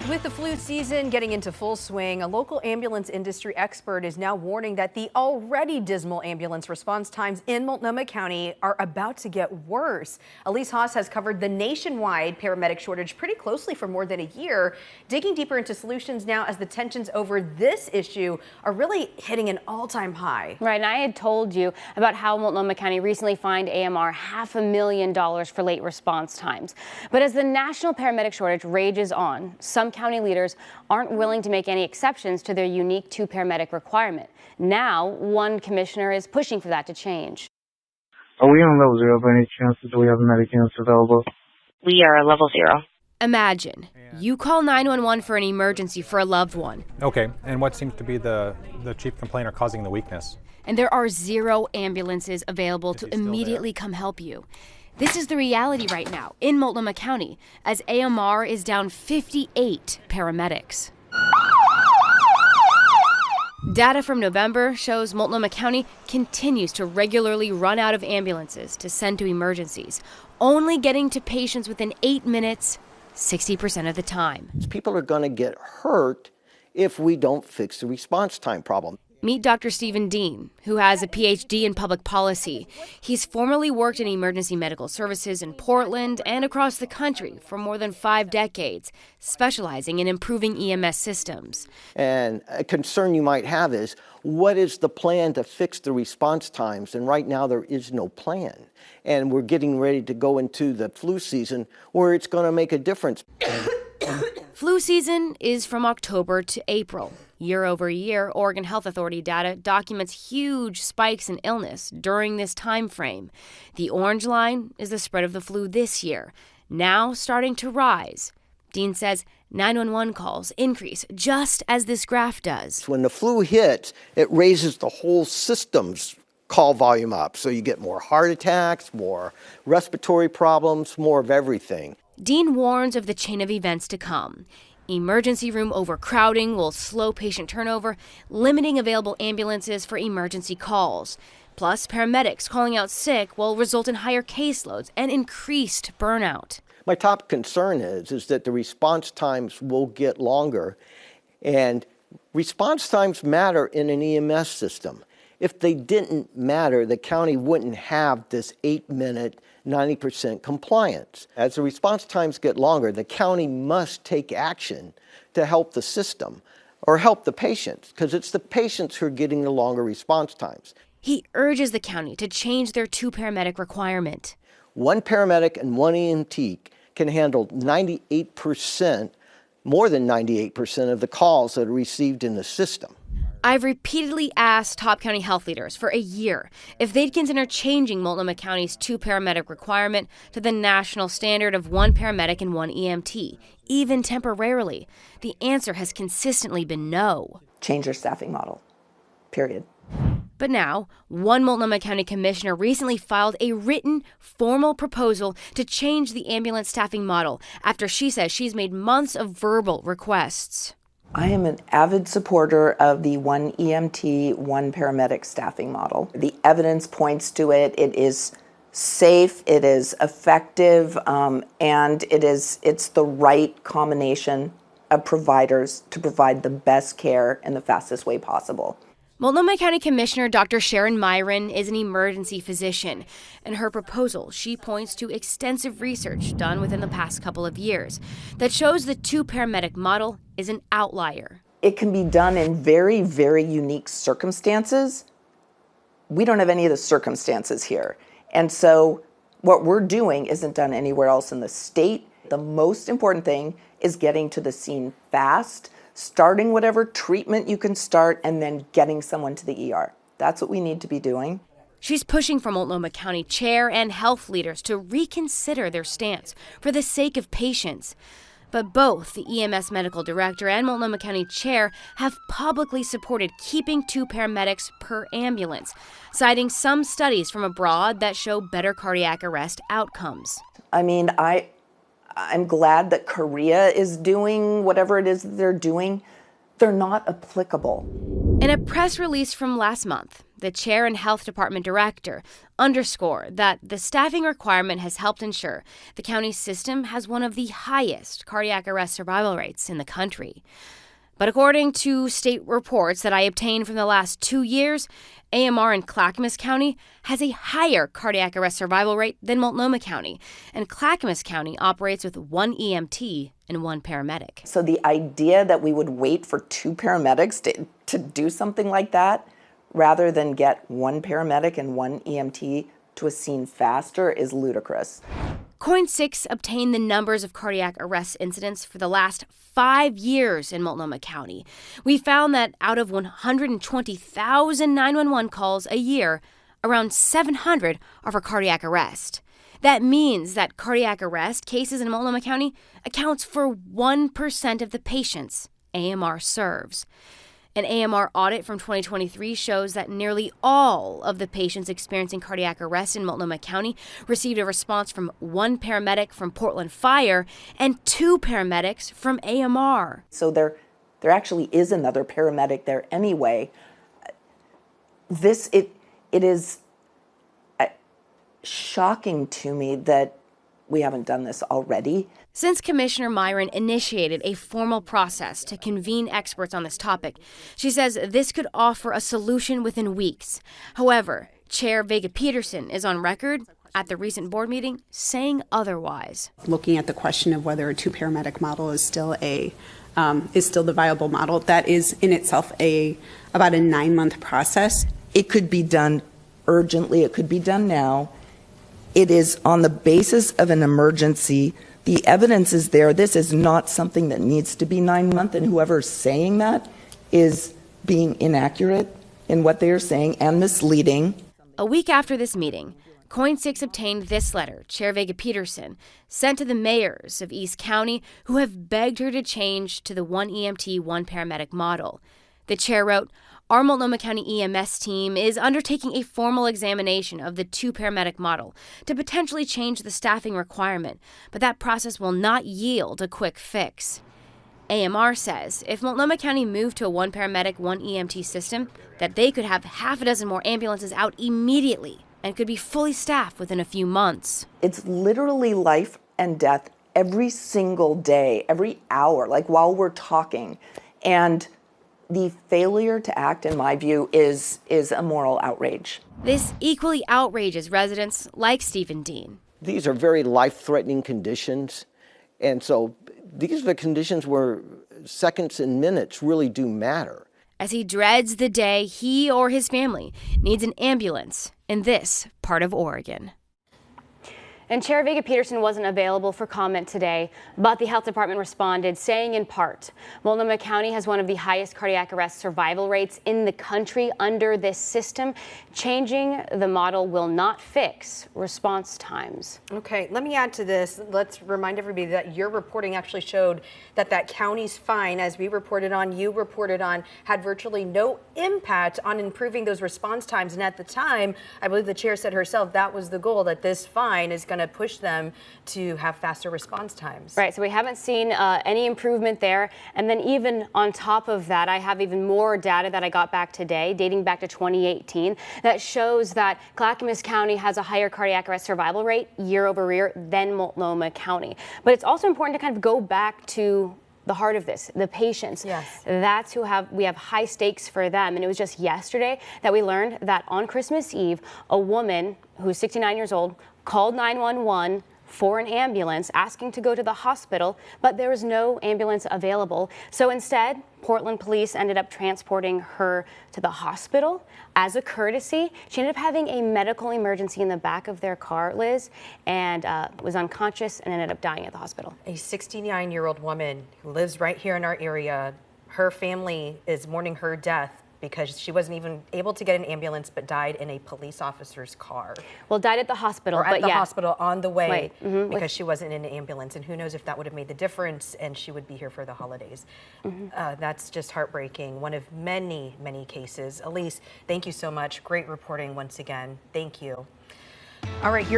With the flu season getting into full swing, a local ambulance industry expert is now warning that the already dismal ambulance response times in Multnomah County are about to get worse. Elise Haas has covered the nationwide paramedic shortage pretty closely for more than a year, digging deeper into solutions now as the tensions over this issue are really hitting an all-time high. Right, and I had told you about how Multnomah County recently fined AMR $500,000 for late response times. But as the national paramedic shortage rages on, some county leaders aren't willing to make any exceptions to their unique two-paramedic requirement. Now, one commissioner is pushing for that to change. Are we on level 0 by any chance? Do we have medic units available? We are level 0. Imagine you call 911 for an emergency for a loved one. Okay, and what seems to be the chief complaint or causing the weakness? And there are 0 ambulances available to immediately come help you. This is the reality right now in Multnomah County, as AMR is down 58 paramedics. Data from November shows Multnomah County continues to regularly run out of ambulances to send to emergencies, only getting to patients within 8 minutes 60% of the time. People are going to get hurt if we don't fix the response time problem. Meet Dr. Stephen Dean, who has a PhD in public policy. He's formerly worked in emergency medical services in Portland and across the country for more than 5 decades, specializing in improving EMS systems. And a concern you might have is, what is the plan to fix the response times? And right now there is no plan. And we're getting ready to go into the flu season where it's going to make a difference. Flu season is from October to April. Year over year, Oregon Health Authority data documents huge spikes in illness during this time frame. The orange line is the spread of the flu this year, now starting to rise. Dean says 911 calls increase just as this graph does. When the flu hits, it raises the whole system's call volume up. So you get more heart attacks, more respiratory problems, more of everything. Dean warns of the chain of events to come. Emergency room overcrowding will slow patient turnover, limiting available ambulances for emergency calls. Plus, paramedics calling out sick will result in higher caseloads and increased burnout. My top concern is that the response times will get longer, and response times matter in an EMS system. If they didn't matter, the county wouldn't have this 8-minute 90% compliance. As the response times get longer, the county must take action to help the system or help the patients, because it's the patients who are getting the longer response times. He urges the county to change their two-paramedic requirement. 1 paramedic and 1 EMT can handle 98%, more than 98% of the calls that are received in the system. I've repeatedly asked top county health leaders for a year if they'd consider changing Multnomah County's two-paramedic requirement to the national standard of 1 paramedic and 1 EMT, even temporarily. The answer has consistently been no. Change your staffing model, period. But now, one Multnomah County commissioner recently filed a written, formal proposal to change the ambulance staffing model after she says she's made months of verbal requests. I am an avid supporter of the 1 EMT, 1 paramedic staffing model. The evidence points to it. It is safe, it is effective, and it's the right combination of providers to provide the best care in the fastest way possible. Multnomah County Commissioner Dr. Sharon Myron is an emergency physician. In her proposal, she points to extensive research done within the past couple of years that shows the two-paramedic model is an outlier. It can be done in very, very unique circumstances. We don't have any of the circumstances here. And so what we're doing isn't done anywhere else in the state. The most important thing is getting to the scene fast, starting whatever treatment you can start, and then getting someone to the ER. That's what we need to be doing. She's pushing for Multnomah County chair and health leaders to reconsider their stance for the sake of patients. But both the EMS medical director and Multnomah County chair have publicly supported keeping 2 paramedics per ambulance, citing some studies from abroad that show better cardiac arrest outcomes. I mean, I'm glad that Korea is doing whatever it is they're doing. They're not applicable. In a press release from last month, the chair and health department director, underscore that the staffing requirement has helped ensure the county system has one of the highest cardiac arrest survival rates in the country. But according to state reports that I obtained from the last 2 years, AMR in Clackamas County has a higher cardiac arrest survival rate than Multnomah County, and Clackamas County operates with 1 EMT and 1 paramedic. So the idea that we would wait for 2 paramedics to do something like that, rather than get 1 paramedic and 1 EMT to a scene faster, is ludicrous. Coin 6 obtained the numbers of cardiac arrest incidents for the last 5 years in Multnomah County. We found that out of 120,000 911 calls a year, around 700 are for cardiac arrest. That means that cardiac arrest cases in Multnomah County accounts for 1% of the patients AMR serves. An AMR audit from 2023 shows that nearly all of the patients experiencing cardiac arrest in Multnomah County received a response from 1 paramedic from Portland Fire and 2 paramedics from AMR. So there actually is another paramedic there anyway. It is shocking to me that we haven't done this already. Since Commissioner Myron initiated a formal process to convene experts on this topic, she says this could offer a solution within weeks. However, Chair Vega Peterson is on record at the recent board meeting saying otherwise. Looking at the question of whether a 2-paramedic model is still the viable model, that is in itself about a 9-month process. It could be done urgently. It could be done now. It is on the basis of an emergency. The evidence is there. This is not something that needs to be 9 months, and whoever's saying that is being inaccurate in what they are saying and misleading. A week after this meeting, Coin 6 obtained this letter Chair Vega Peterson sent to the mayors of East County who have begged her to change to the 1 EMT, 1 paramedic model. The chair wrote, "Our Multnomah County EMS team is undertaking a formal examination of the 2 paramedic model to potentially change the staffing requirement, but that process will not yield a quick fix." AMR says if Multnomah County moved to a 1 paramedic, 1 EMT system, that they could have half a dozen more ambulances out immediately and could be fully staffed within a few months. It's literally life and death every single day, every hour, like while we're talking. And the failure to act, in my view, is a moral outrage. This equally outrages residents like Stephen Dean. These are very life-threatening conditions, and so these are the conditions where seconds and minutes really do matter. As he dreads the day he or his family needs an ambulance in this part of Oregon. And Chair Vega Peterson wasn't available for comment today, but the health department responded, saying in part, Multnomah County has one of the highest cardiac arrest survival rates in the country under this system. Changing the model will not fix response times. Okay, let me add to this. Let's remind everybody that your reporting actually showed that county's fine, as we reported on, you reported on, had virtually no impact on improving those response times. And at the time, I believe the chair said herself that was the goal, that this fine is going to push them to have faster response times. Right, so we haven't seen any improvement there. And then even on top of that, I have even more data that I got back today, dating back to 2018, that shows that Clackamas County has a higher cardiac arrest survival rate year over year than Multnomah County. But it's also important to kind of go back to the heart of this, the patients. Yes. That's we have high stakes for them. And it was just yesterday that we learned that on Christmas Eve, a woman who's 69 years old called 911 for an ambulance, asking to go to the hospital, but there was no ambulance available. So instead, Portland police ended up transporting her to the hospital. As a courtesy, she ended up having a medical emergency in the back of their car, Liz, and was unconscious and ended up dying at the hospital. A 69-year-old woman who lives right here in our area, her family is mourning her death because she wasn't even able to get an ambulance but died in a police officer's car. Well, died at the hospital. Or at the hospital on the way, right. Mm-hmm. because she wasn't in an ambulance. And who knows if that would have made the difference and she would be here for the holidays. Mm-hmm. That's just heartbreaking. One of many, many cases. Elise, thank you so much. Great reporting once again. Thank you. All right,